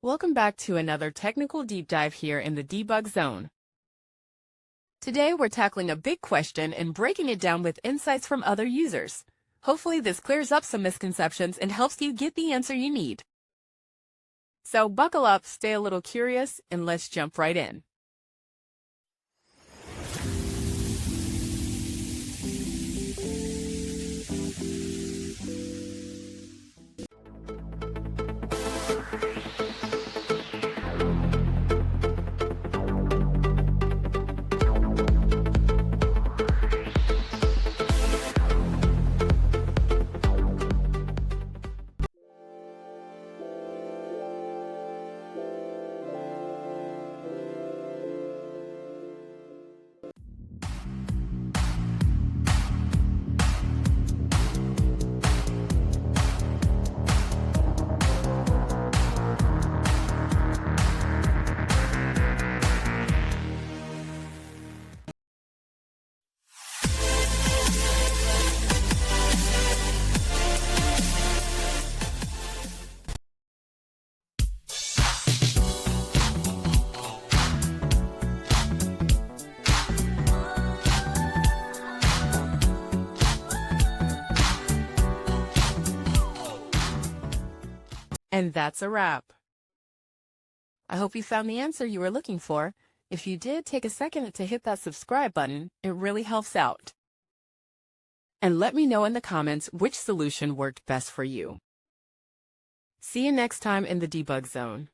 Welcome back to another technical deep dive here in the debug zone. Today we're tackling a big question and breaking it down with insights from other users. Hopefully this clears up some misconceptions and helps you get the answer you need. So buckle up, stay a little curious, and let's jump right in. And that's a wrap. I hope you found the answer you were looking for. If you did, take a second to hit that subscribe button. It really helps out. And let me know in the comments which solution worked best for you. See you next time in the debug zone.